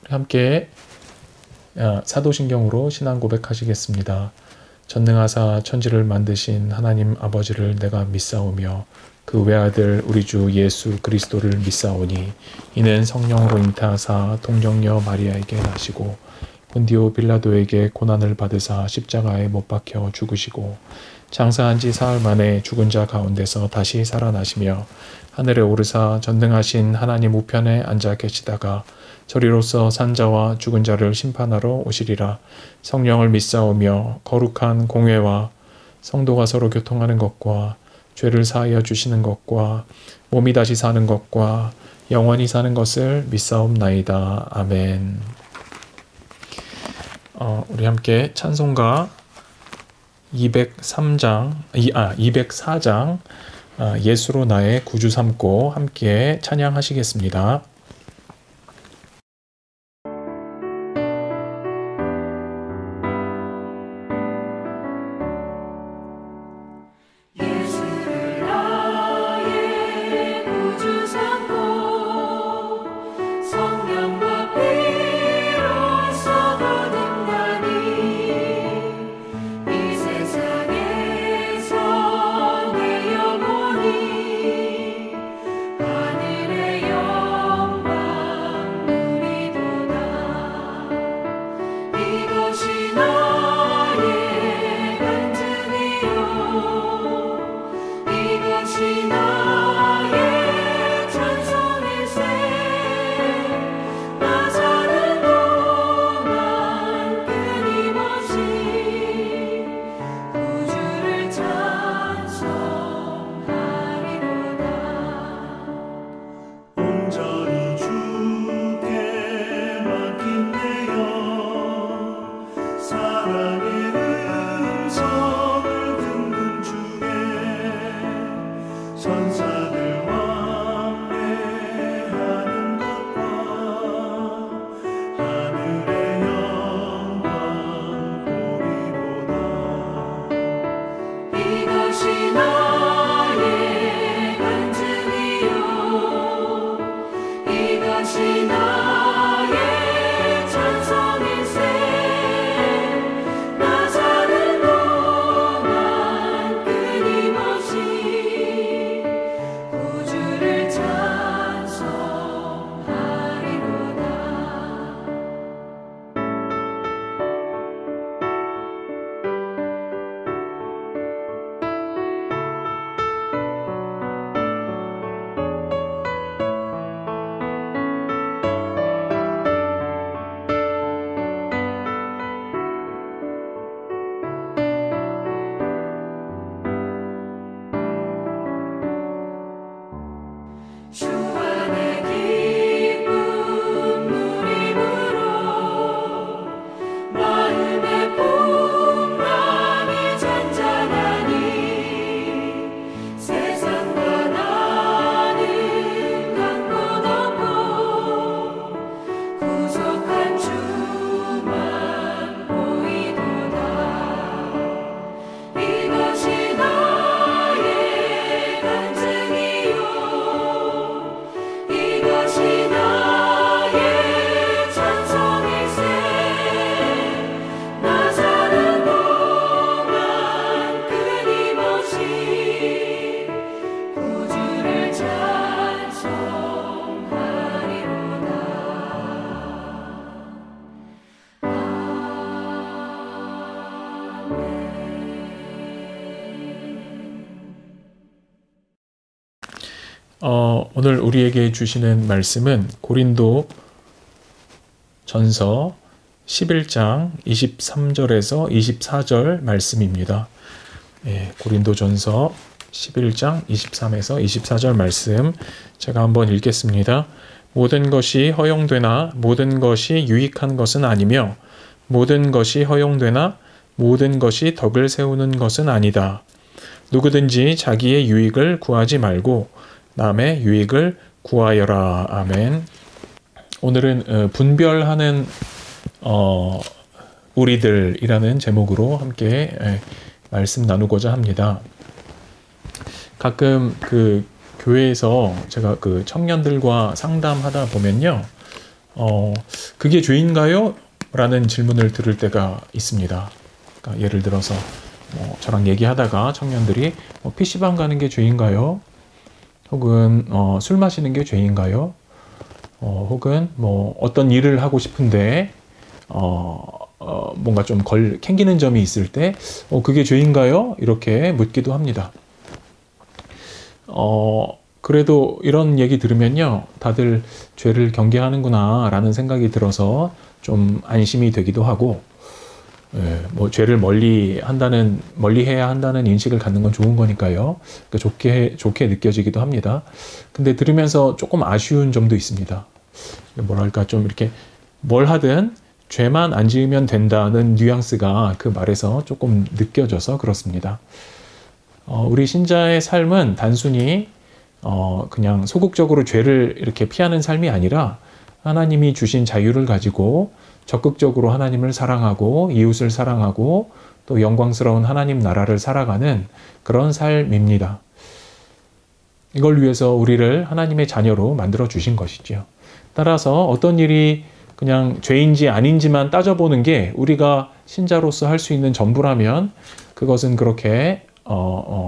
함께 사도신경으로 신앙 고백하시겠습니다. 전능하사 천지를 만드신 하나님 아버지를 내가 믿사오며 그 외아들 우리 주 예수 그리스도를 믿사오니 이는 성령으로 잉태하사 동정녀 마리아에게 나시고 본디오 빌라도에게 고난을 받으사 십자가에 못 박혀 죽으시고 장사한 지 사흘 만에 죽은 자 가운데서 다시 살아나시며 하늘에 오르사 전능하신 하나님 우편에 앉아 계시다가 저리로서 산자와 죽은 자를 심판하러 오시리라. 성령을 믿사오며 거룩한 공회와 성도가 서로 교통하는 것과 죄를 사하여 주시는 것과 몸이 다시 사는 것과 영원히 사는 것을 믿사옵나이다. 아멘. 우리 함께 찬송가 204장 예수로 나의 구주 삼고 함께 찬양하시겠습니다. 오늘 우리에게 주시는 말씀은 고린도 전서 11장 23절에서 24절 말씀입니다. 고린도 전서 11장 23에서 24절 말씀 제가 한번 읽겠습니다. 모든 것이 허용되나 모든 것이 유익한 것은 아니며 모든 것이 허용되나 모든 것이 덕을 세우는 것은 아니다. 누구든지 자기의 유익을 구하지 말고 남의 유익을 구하여라. 아멘. 오늘은 분별하는 우리들이라는 제목으로 함께 말씀 나누고자 합니다. 가끔 그 교회에서 제가 그 청년들과 상담하다 보면요, 그게 죄인가요? 라는 질문을 들을 때가 있습니다. 그러니까 예를 들어서 저랑 얘기하다가 청년들이 PC방 가는 게 죄인가요? 혹은 술 마시는 게 죄인가요? 혹은 어떤 일을 하고 싶은데 뭔가 좀 캥기는 점이 있을 때 그게 죄인가요? 이렇게 묻기도 합니다. 그래도 이런 얘기 들으면요, 다들 죄를 경계하는구나 라는 생각이 들어서 좀 안심이 되기도 하고, 죄를 멀리 해야 한다는 인식을 갖는 건 좋은 거니까요. 그러니까 좋게 느껴지기도 합니다. 근데 들으면서 조금 아쉬운 점도 있습니다. 뭐랄까, 좀 이렇게 뭘 하든 죄만 안 지으면 된다는 뉘앙스가 그 말에서 조금 느껴져서 그렇습니다. 우리 신자의 삶은 단순히 그냥 소극적으로 죄를 이렇게 피하는 삶이 아니라 하나님이 주신 자유를 가지고 적극적으로 하나님을 사랑하고 이웃을 사랑하고 또 영광스러운 하나님 나라를 살아가는 그런 삶입니다. 이걸 위해서 우리를 하나님의 자녀로 만들어 주신 것이지요. 따라서 어떤 일이 그냥 죄인지 아닌지만 따져보는 게 우리가 신자로서 할 수 있는 전부라면 그것은 그렇게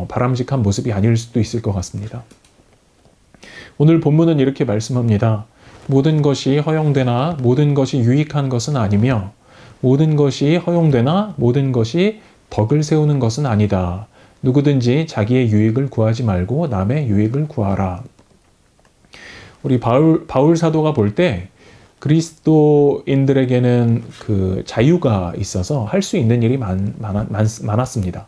바람직한 모습이 아닐 수도 있을 것 같습니다. 오늘 본문은 이렇게 말씀합니다. 모든 것이 허용되나 모든 것이 유익한 것은 아니며 모든 것이 허용되나 모든 것이 덕을 세우는 것은 아니다. 누구든지 자기의 유익을 구하지 말고 남의 유익을 구하라. 우리 바울 사도가 볼 때 그리스도인들에게는 그 자유가 있어서 할 수 있는 일이 많았습니다.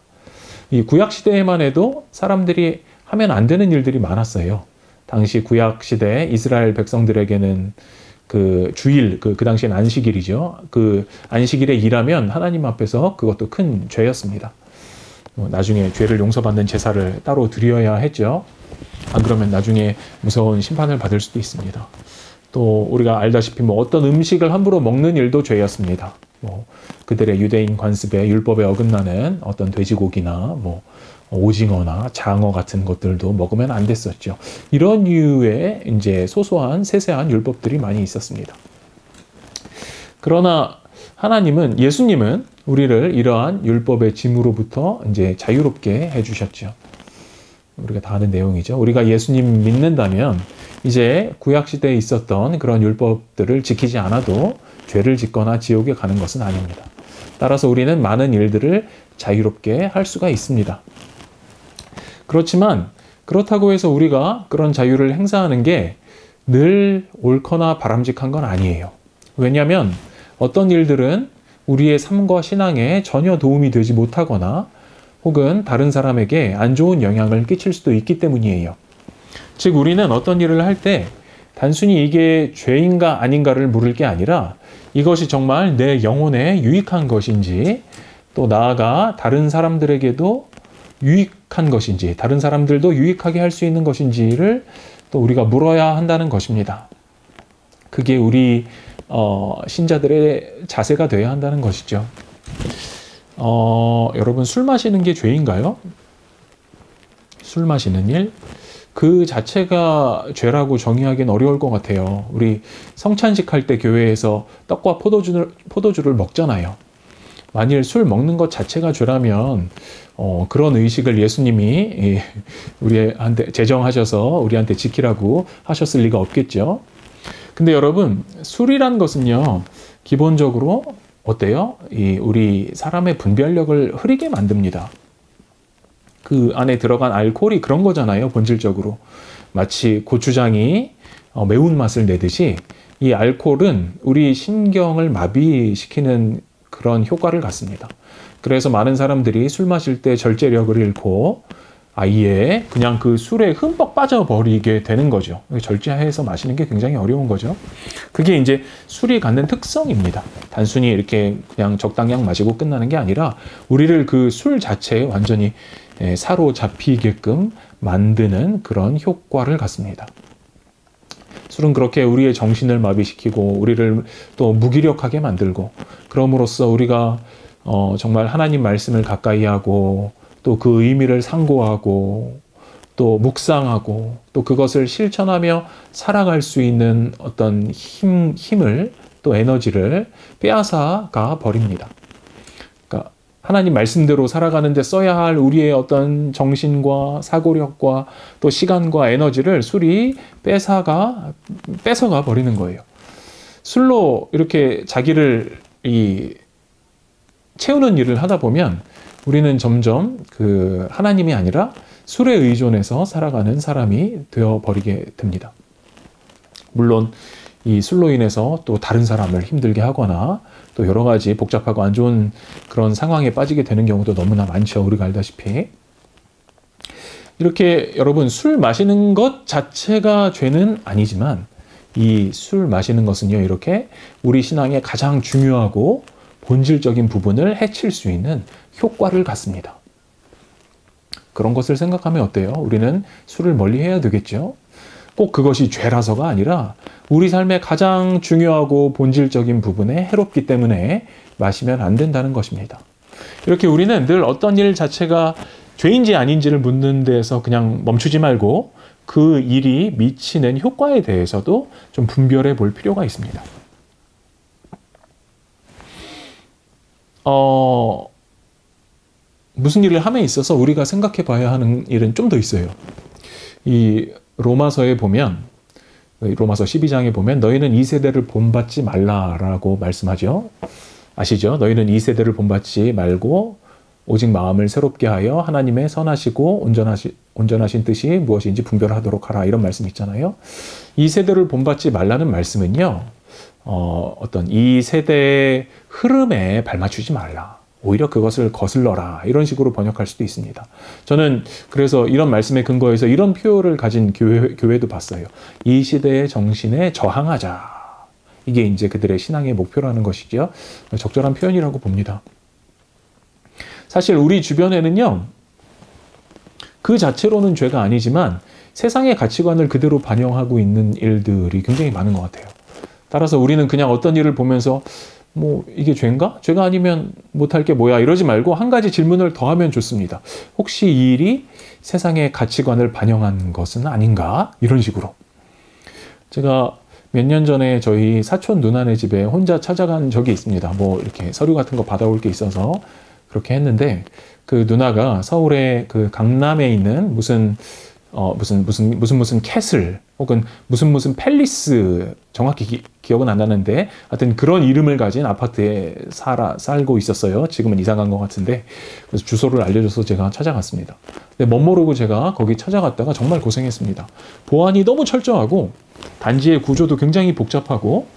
이 구약 시대에만 해도 사람들이 하면 안 되는 일들이 많았어요. 당시 구약 시대 이스라엘 백성들에게는 그 주일, 그 당시엔 안식일이죠. 그 안식일에 일하면 하나님 앞에서 그것도 큰 죄였습니다. 나중에 죄를 용서받는 제사를 따로 드려야 했죠. 안 그러면 나중에 무서운 심판을 받을 수도 있습니다. 또 우리가 알다시피 어떤 음식을 함부로 먹는 일도 죄였습니다. 그들의 유대인 관습에 율법에 어긋나는 어떤 돼지고기나 오징어나 장어 같은 것들도 먹으면 안 됐었죠. 이런 이유의 이제 소소한 세세한 율법들이 많이 있었습니다. 그러나 예수님은 우리를 이러한 율법의 짐으로부터 이제 자유롭게 해주셨죠. 우리가 다 아는 내용이죠. 우리가 예수님 믿는다면 이제 구약 시대에 있었던 그런 율법들을 지키지 않아도 죄를 짓거나 지옥에 가는 것은 아닙니다. 따라서 우리는 많은 일들을 자유롭게 할 수가 있습니다. 그렇지만 그렇다고 해서 우리가 그런 자유를 행사하는 게 늘 옳거나 바람직한 건 아니에요. 왜냐하면 어떤 일들은 우리의 삶과 신앙에 전혀 도움이 되지 못하거나 혹은 다른 사람에게 안 좋은 영향을 끼칠 수도 있기 때문이에요. 즉 우리는 어떤 일을 할 때 단순히 이게 죄인가 아닌가를 물을 게 아니라 이것이 정말 내 영혼에 유익한 것인지 또 나아가 다른 사람들에게도 유익한 것인지 다른 사람들도 유익하게 할 수 있는 것인지를 또 우리가 물어야 한다는 것입니다. 그게 우리 신자들의 자세가 되어야 한다는 것이죠. 여러분 술 마시는 게 죄인가요? 술 마시는 일? 그 자체가 죄라고 정의하기는 어려울 것 같아요. 우리 성찬식 할 때 교회에서 떡과 포도주를 먹잖아요. 만일 술 먹는 것 자체가 죄라면 그런 의식을 예수님이 우리한테 제정하셔서 우리한테 지키라고 하셨을 리가 없겠죠. 근데 여러분 술이란 것은요 기본적으로 어때요? 우리 사람의 분별력을 흐리게 만듭니다. 그 안에 들어간 알코올이 그런 거잖아요. 본질적으로 마치 고추장이 매운맛을 내듯이 이 알코올은 우리 신경을 마비시키는 그런 효과를 갖습니다. 그래서 많은 사람들이 술 마실 때 절제력을 잃고 아예 그냥 그 술에 흠뻑 빠져버리게 되는 거죠. 절제해서 마시는 게 굉장히 어려운 거죠. 그게 이제 술이 갖는 특성입니다. 단순히 이렇게 그냥 적당량 마시고 끝나는 게 아니라 우리를 그 술 자체에 완전히 사로잡히게끔 만드는 그런 효과를 갖습니다. 술은 그렇게 우리의 정신을 마비시키고 우리를 또 무기력하게 만들고 그럼으로써 우리가 정말 하나님 말씀을 가까이 하고 또 그 의미를 상고하고 또 묵상하고 또 그것을 실천하며 살아갈 수 있는 어떤 힘을 또 에너지를 빼앗아가 버립니다. 그러니까 하나님 말씀대로 살아가는데 써야 할 우리의 어떤 정신과 사고력과 또 시간과 에너지를 술이 뺏어가 버리는 거예요. 술로 이렇게 자기를 채우는 일을 하다 보면 우리는 점점 그 하나님이 아니라 술에 의존해서 살아가는 사람이 되어버리게 됩니다. 물론 이 술로 인해서 또 다른 사람을 힘들게 하거나 또 여러 가지 복잡하고 안 좋은 그런 상황에 빠지게 되는 경우도 너무나 많죠. 우리가 알다시피. 이렇게 여러분 술 마시는 것 자체가 죄는 아니지만 이 술 마시는 것은요, 이렇게 우리 신앙의 가장 중요하고 본질적인 부분을 해칠 수 있는 효과를 갖습니다. 그런 것을 생각하면 어때요? 우리는 술을 멀리 해야 되겠죠? 꼭 그것이 죄라서가 아니라 우리 삶의 가장 중요하고 본질적인 부분에 해롭기 때문에 마시면 안 된다는 것입니다. 이렇게 우리는 늘 어떤 일 자체가 죄인지 아닌지를 묻는 데에서 그냥 멈추지 말고 그 일이 미치는 효과에 대해서도 좀 분별해 볼 필요가 있습니다. 무슨 일을 함에 있어서 우리가 생각해 봐야 하는 일은 좀 더 있어요. 이 로마서에 보면, 로마서 12장에 보면 너희는 이 세대를 본받지 말라라고 말씀하죠. 아시죠? 너희는 이 세대를 본받지 말고 오직 마음을 새롭게 하여 하나님의 선하시고 온전하신 뜻이 무엇인지 분별하도록 하라, 이런 말씀 있잖아요. 이 세대를 본받지 말라는 말씀은요, 어떤 이 세대의 흐름에 발맞추지 말라, 오히려 그것을 거슬러라, 이런 식으로 번역할 수도 있습니다. 저는 그래서 이런 말씀에 근거해서 이런 표현을 가진 교회도 봤어요. 이 시대의 정신에 저항하자. 이게 이제 그들의 신앙의 목표라는 것이죠. 적절한 표현이라고 봅니다. 사실 우리 주변에는요, 그 자체로는 죄가 아니지만 세상의 가치관을 그대로 반영하고 있는 일들이 굉장히 많은 것 같아요. 따라서 우리는 그냥 어떤 일을 보면서 뭐 이게 죄인가? 죄가 아니면 못할 게 뭐야? 이러지 말고 한 가지 질문을 더 하면 좋습니다. 혹시 이 일이 세상의 가치관을 반영한 것은 아닌가? 이런 식으로. 제가 몇 년 전에 저희 사촌 누나네 집에 혼자 찾아간 적이 있습니다. 뭐 이렇게 서류 같은 거 받아올 게 있어서 그렇게 했는데, 그 누나가 서울의 그 강남에 있는 무슨 캐슬 혹은 무슨 팰리스, 정확히 기억은 안 나는데 하여튼 그런 이름을 가진 아파트에 살고 있었어요. 지금은 이사 간 것 같은데. 그래서 주소를 알려줘서 제가 찾아갔습니다. 근데 멋모르고 제가 거기 찾아갔다가 정말 고생했습니다. 보안이 너무 철저하고 단지의 구조도 굉장히 복잡하고,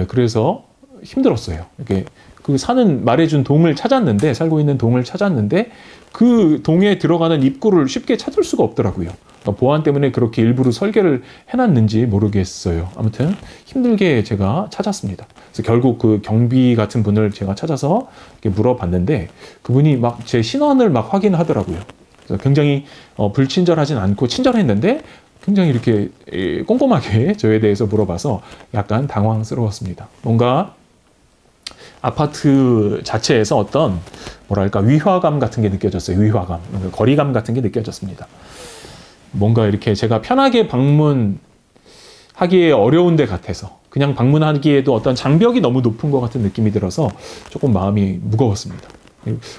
그래서 힘들었어요. 이렇게 그 사는 말해준 동을 찾았는데, 살고 있는 동을 찾았는데 그 동에 들어가는 입구를 쉽게 찾을 수가 없더라고요. 보안 때문에 그렇게 일부러 설계를 해놨는지 모르겠어요. 아무튼 힘들게 제가 찾았습니다. 그래서 결국 그 경비 같은 분을 제가 찾아서 이렇게 물어봤는데 그분이 막 제 신원을 막 확인하더라고요. 그래서 굉장히 불친절하진 않고 친절했는데 굉장히 이렇게 꼼꼼하게 저에 대해서 물어봐서 약간 당황스러웠습니다. 뭔가 아파트 자체에서 어떤 뭐랄까 위화감 같은 게 느껴졌어요. 위화감, 거리감 같은 게 느껴졌습니다. 뭔가 이렇게 제가 편하게 방문하기에 어려운 데 같아서, 그냥 방문하기에도 어떤 장벽이 너무 높은 것 같은 느낌이 들어서 조금 마음이 무거웠습니다.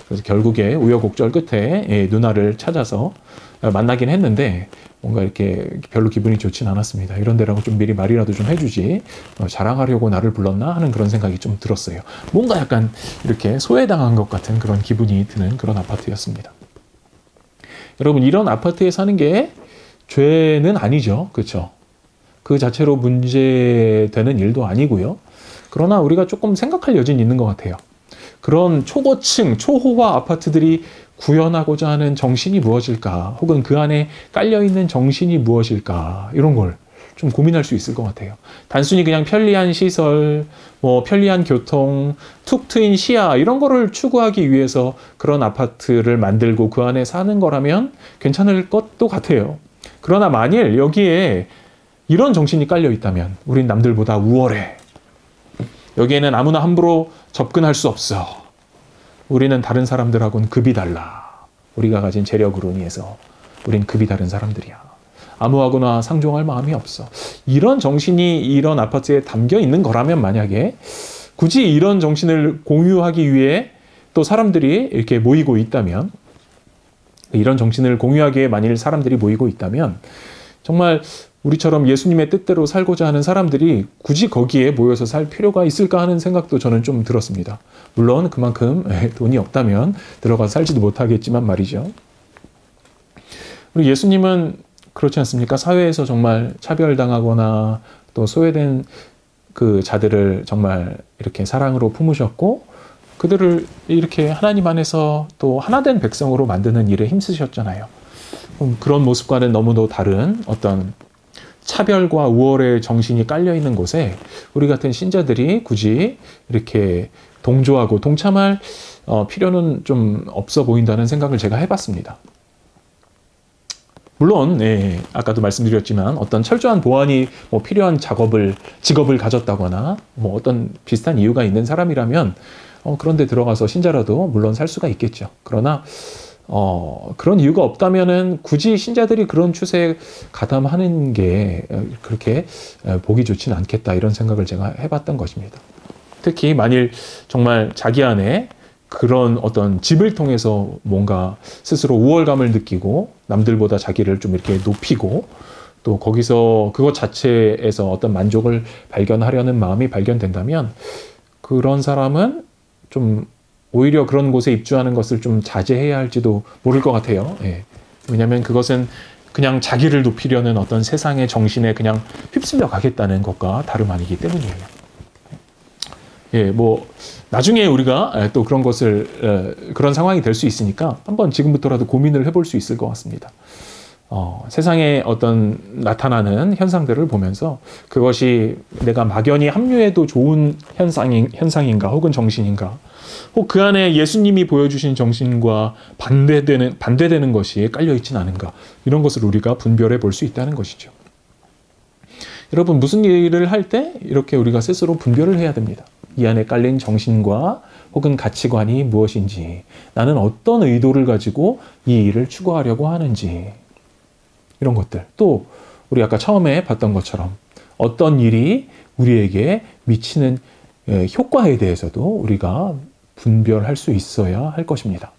그래서 결국에 우여곡절 끝에 누나를 찾아서 만나긴 했는데 뭔가 이렇게 별로 기분이 좋진 않았습니다. 이런 데라고 좀 미리 말이라도 좀 해주지, 자랑하려고 나를 불렀나 하는 그런 생각이 좀 들었어요. 뭔가 약간 이렇게 소외당한 것 같은 그런 기분이 드는 그런 아파트였습니다. 여러분, 이런 아파트에 사는 게 죄는 아니죠. 그렇죠? 그 자체로 문제되는 일도 아니고요. 그러나 우리가 조금 생각할 여지는 있는 것 같아요. 그런 초고층, 초호화 아파트들이 구현하고자 하는 정신이 무엇일까? 혹은 그 안에 깔려있는 정신이 무엇일까? 이런 걸 좀 고민할 수 있을 것 같아요. 단순히 그냥 편리한 시설, 뭐 편리한 교통, 툭 트인 시야 이런 거를 추구하기 위해서 그런 아파트를 만들고 그 안에 사는 거라면 괜찮을 것도 같아요. 그러나 만일 여기에 이런 정신이 깔려 있다면 우린 남들보다 우월해. 여기에는 아무나 함부로 접근할 수 없어. 우리는 다른 사람들하고는 급이 달라. 우리가 가진 재력으로 인해서. 우린 급이 다른 사람들이야. 아무하고나 상종할 마음이 없어. 이런 정신이 이런 아파트에 담겨 있는 거라면, 만약에 굳이 이런 정신을 공유하기 위해 또 사람들이 이렇게 모이고 있다면, 이런 정신을 공유하기 위해 만일 사람들이 모이고 있다면, 정말 우리처럼 예수님의 뜻대로 살고자 하는 사람들이 굳이 거기에 모여서 살 필요가 있을까 하는 생각도 저는 좀 들었습니다. 물론 그만큼 돈이 없다면 들어가서 살지도 못하겠지만 말이죠. 그리고 예수님은 그렇지 않습니까? 사회에서 정말 차별당하거나 또 소외된 그 자들을 정말 이렇게 사랑으로 품으셨고, 그들을 이렇게 하나님 안에서 또 하나된 백성으로 만드는 일에 힘쓰셨잖아요. 그런 모습과는 너무도 다른 어떤 차별과 우월의 정신이 깔려있는 곳에 우리 같은 신자들이 굳이 이렇게 동조하고 동참할 필요는 좀 없어 보인다는 생각을 제가 해봤습니다. 물론 아까도 말씀드렸지만 어떤 철저한 보안이 필요한 직업을 가졌다거나 어떤 비슷한 이유가 있는 사람이라면 그런 데 들어가서 신자라도 물론 살 수가 있겠죠. 그러나 그런 이유가 없다면은 굳이 신자들이 그런 추세에 가담하는 게 그렇게 보기 좋지는 않겠다, 이런 생각을 제가 해봤던 것입니다. 특히 만일 정말 자기 안에 그런 어떤 집을 통해서 뭔가 스스로 우월감을 느끼고 남들보다 자기를 좀 이렇게 높이고 또 거기서 그것 자체에서 어떤 만족을 발견하려는 마음이 발견된다면, 그런 사람은 좀 오히려 그런 곳에 입주하는 것을 좀 자제해야 할지도 모를 것 같아요. 왜냐하면 그것은 그냥 자기를 높이려는 어떤 세상의 정신에 그냥 휩쓸려 가겠다는 것과 다름 아니기 때문이에요. 나중에 우리가 또 그런 것을, 그런 상황이 될 수 있으니까 한번 지금부터라도 고민을 해볼 수 있을 것 같습니다. 세상에 어떤 나타나는 현상들을 보면서 그것이 내가 막연히 합류해도 좋은 현상인가 혹은 정신인가, 혹 그 안에 예수님이 보여주신 정신과 반대되는 것이 깔려있진 않은가, 이런 것을 우리가 분별해 볼 수 있다는 것이죠. 여러분, 무슨 일을 할 때 이렇게 우리가 스스로 분별을 해야 됩니다. 이 안에 깔린 정신과 혹은 가치관이 무엇인지, 나는 어떤 의도를 가지고 이 일을 추구하려고 하는지, 이런 것들. 또 우리 아까 처음에 봤던 것처럼 어떤 일이 우리에게 미치는 효과에 대해서도 우리가 분별할 수 있어야 할 것입니다.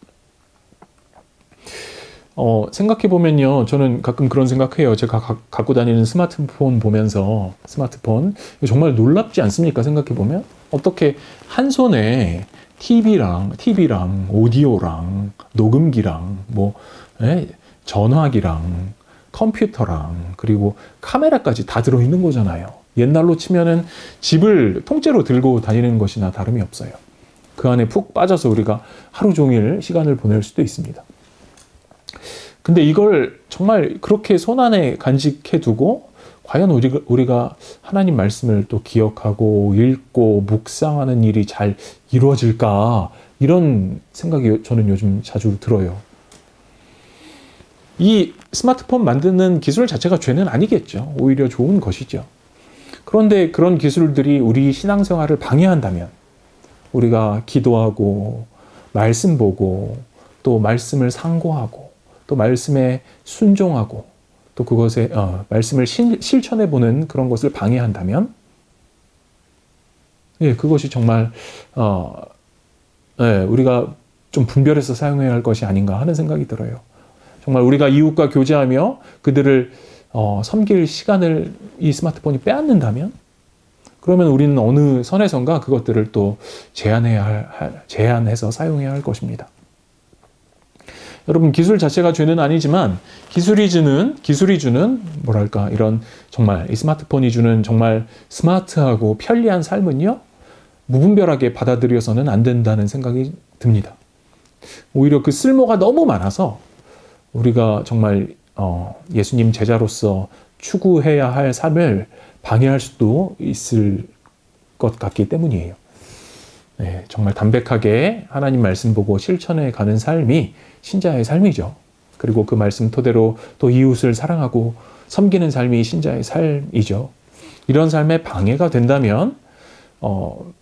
생각해보면요, 저는 가끔 그런 생각해요. 제가 갖고 다니는 스마트폰 보면서, 스마트폰 정말 놀랍지 않습니까? 생각해보면 어떻게 한 손에 TV랑 오디오랑 녹음기랑 전화기랑 컴퓨터랑 그리고 카메라까지 다 들어있는 거잖아요. 옛날로 치면은 집을 통째로 들고 다니는 것이나 다름이 없어요. 그 안에 푹 빠져서 우리가 하루 종일 시간을 보낼 수도 있습니다. 근데 이걸 정말 그렇게 손안에 간직해 두고 과연 우리가 하나님 말씀을 또 기억하고 읽고 묵상하는 일이 잘 이루어질까, 이런 생각이 저는 요즘 자주 들어요. 이 스마트폰 만드는 기술 자체가 죄는 아니겠죠. 오히려 좋은 것이죠. 그런데 그런 기술들이 우리 신앙생활을 방해한다면, 우리가 기도하고 말씀 보고 또 말씀을 상고하고 또 말씀에 순종하고 또 그것에 말씀을 실천해 보는 그런 것을 방해한다면, 그것이 정말 우리가 좀 분별해서 사용해야 할 것이 아닌가 하는 생각이 들어요. 정말 우리가 이웃과 교제하며 그들을 섬길 시간을 이 스마트폰이 빼앗는다면, 그러면 우리는 어느 선에선가 그것들을 또 제한해서 사용해야 할 것입니다. 여러분, 기술 자체가 죄는 아니지만 기술이 주는 뭐랄까, 이런 정말 이 스마트폰이 주는 정말 스마트하고 편리한 삶은요, 무분별하게 받아들여서는 안 된다는 생각이 듭니다. 오히려 그 쓸모가 너무 많아서 우리가 정말 예수님 제자로서 추구해야 할 삶을 방해할 수도 있을 것 같기 때문이에요. 정말 담백하게 하나님 말씀 보고 실천해 가는 삶이 신자의 삶이죠. 그리고 그 말씀 토대로 또 이웃을 사랑하고 섬기는 삶이 신자의 삶이죠. 이런 삶에 방해가 된다면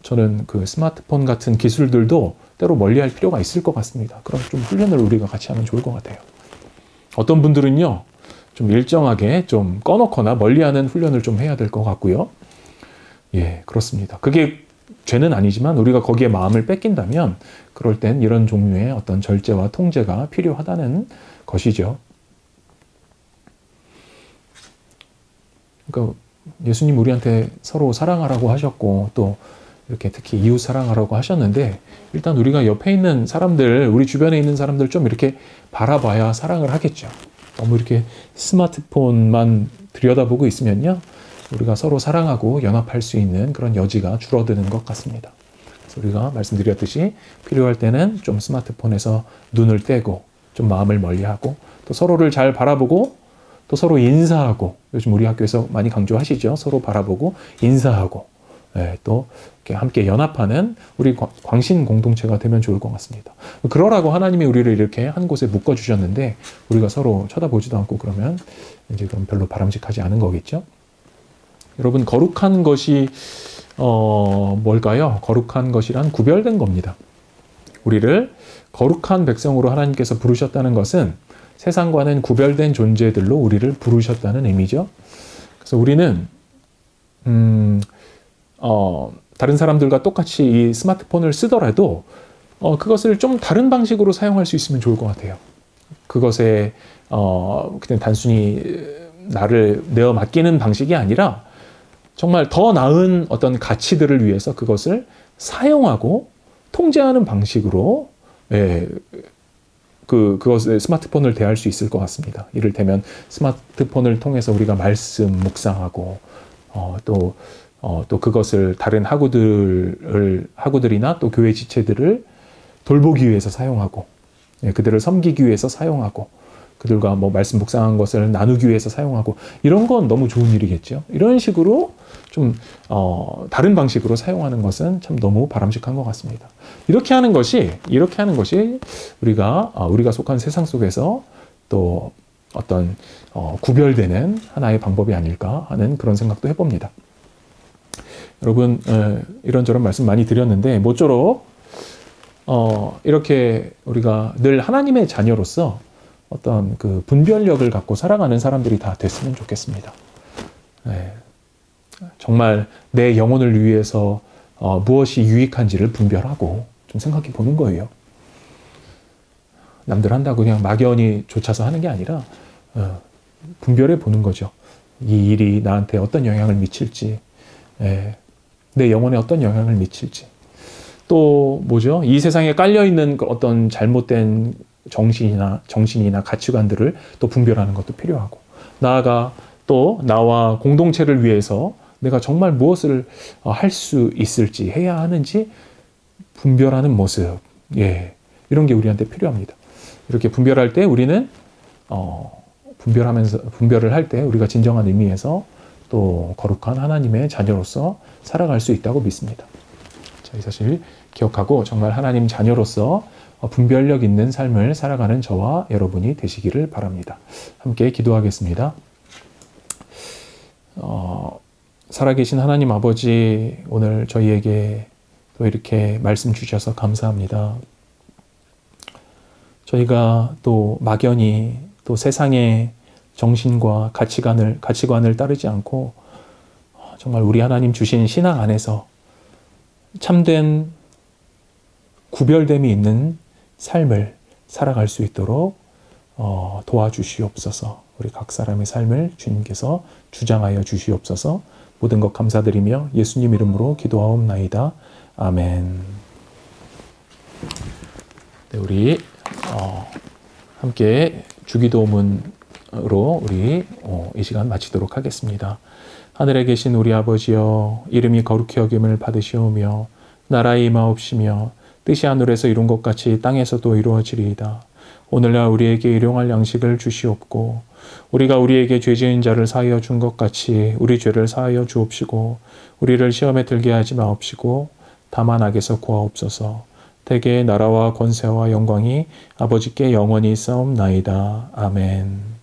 저는 그 스마트폰 같은 기술들도 때로 멀리할 필요가 있을 것 같습니다. 그럼 좀 훈련을 우리가 같이 하면 좋을 것 같아요. 어떤 분들은요, 좀 일정하게 좀 꺼놓거나 멀리하는 훈련을 좀 해야 될 것 같고요. 예, 그렇습니다. 그게 죄는 아니지만 우리가 거기에 마음을 뺏긴다면 그럴 땐 이런 종류의 어떤 절제와 통제가 필요하다는 것이죠. 그러니까 예수님 우리한테 서로 사랑하라고 하셨고 또 이렇게 특히 이웃 사랑하라고 하셨는데 일단 우리가 옆에 있는 사람들, 우리 주변에 있는 사람들 좀 이렇게 바라봐야 사랑을 하겠죠. 너무 이렇게 스마트폰만 들여다보고 있으면요, 우리가 서로 사랑하고 연합할 수 있는 그런 여지가 줄어드는 것 같습니다. 그래서 우리가 말씀드렸듯이 필요할 때는 좀 스마트폰에서 눈을 떼고 좀 마음을 멀리하고 또 서로를 잘 바라보고 또 서로 인사하고, 요즘 우리 학교에서 많이 강조하시죠. 서로 바라보고 인사하고, 예, 또 이렇게 함께 연합하는 우리 광신 공동체가 되면 좋을 것 같습니다. 그러라고 하나님이 우리를 이렇게 한 곳에 묶어주셨는데 우리가 서로 쳐다보지도 않고 그러면 이제 그럼 별로 바람직하지 않은 거겠죠. 여러분, 거룩한 것이 뭘까요? 거룩한 것이란 구별된 겁니다. 우리를 거룩한 백성으로 하나님께서 부르셨다는 것은 세상과는 구별된 존재들로 우리를 부르셨다는 의미죠. 그래서 우리는 다른 사람들과 똑같이 이 스마트폰을 쓰더라도 그것을 좀 다른 방식으로 사용할 수 있으면 좋을 것 같아요. 그것에 그냥 단순히 나를 내어 맡기는 방식이 아니라 정말 더 나은 어떤 가치들을 위해서 그것을 사용하고 통제하는 방식으로, 예, 그것을 스마트폰을 대할 수 있을 것 같습니다. 이를테면 스마트폰을 통해서 우리가 말씀 묵상하고 또 그것을 다른 학우들이나 또 교회 지체들을 돌보기 위해서 사용하고, 예, 그들을 섬기기 위해서 사용하고, 그들과 뭐 말씀 묵상한 것을 나누기 위해서 사용하고, 이런 건 너무 좋은 일이겠죠. 이런 식으로 좀 다른 방식으로 사용하는 것은 참 너무 바람직한 것 같습니다. 이렇게 하는 것이 우리가 속한 세상 속에서 또 어떤 구별되는 하나의 방법이 아닐까 하는 그런 생각도 해봅니다. 여러분, 이런저런 말씀 많이 드렸는데 모쪼록 이렇게 우리가 늘 하나님의 자녀로서 어떤 그 분별력을 갖고 살아가는 사람들이 다 됐으면 좋겠습니다. 네. 정말 내 영혼을 위해서 무엇이 유익한지를 분별하고 좀 생각해 보는 거예요. 남들 한다고 그냥 막연히 좇아서 하는 게 아니라 분별해 보는 거죠. 이 일이 나한테 어떤 영향을 미칠지, 내 영혼에 어떤 영향을 미칠지, 또 뭐죠? 이 세상에 깔려있는 어떤 잘못된 정신이나 가치관들을 또 분별하는 것도 필요하고, 나아가 또 나와 공동체를 위해서 내가 정말 무엇을 할 수 있을지, 해야 하는지 분별하는 모습, 예, 이런 게 우리한테 필요합니다. 이렇게 분별할 때 우리는 분별을 할 때 우리가 진정한 의미에서 또 거룩한 하나님의 자녀로서 살아갈 수 있다고 믿습니다. 자, 이 사실 기억하고 정말 하나님 자녀로서 분별력 있는 삶을 살아가는 저와 여러분이 되시기를 바랍니다. 함께 기도하겠습니다. 살아계신 하나님 아버지, 오늘 저희에게 또 이렇게 말씀 주셔서 감사합니다. 저희가 또 막연히 또 세상의 정신과 가치관을 따르지 않고 정말 우리 하나님 주신 신앙 안에서 참된 구별됨이 있는 삶을 살아갈 수 있도록 도와주시옵소서. 우리 각 사람의 삶을 주님께서 주장하여 주시옵소서. 모든 것 감사드리며 예수님 이름으로 기도하옵나이다. 아멘. 네, 우리 함께 주기도문으로 우리 이 시간 마치도록 하겠습니다. 하늘에 계신 우리 아버지여, 이름이 거룩히 여김을 받으시오며 나라의 임하옵시며 뜻이 하늘에서 이룬 것 같이 땅에서도 이루어지리이다. 오늘날 우리에게 일용할 양식을 주시옵고 우리가 우리에게 죄 지은 자를 사하여 준 것 같이 우리 죄를 사하여 주옵시고 우리를 시험에 들게 하지 마옵시고 다만 악에서 구하옵소서. 대개의 나라와 권세와 영광이 아버지께 영원히 있사옵나이다. 아멘.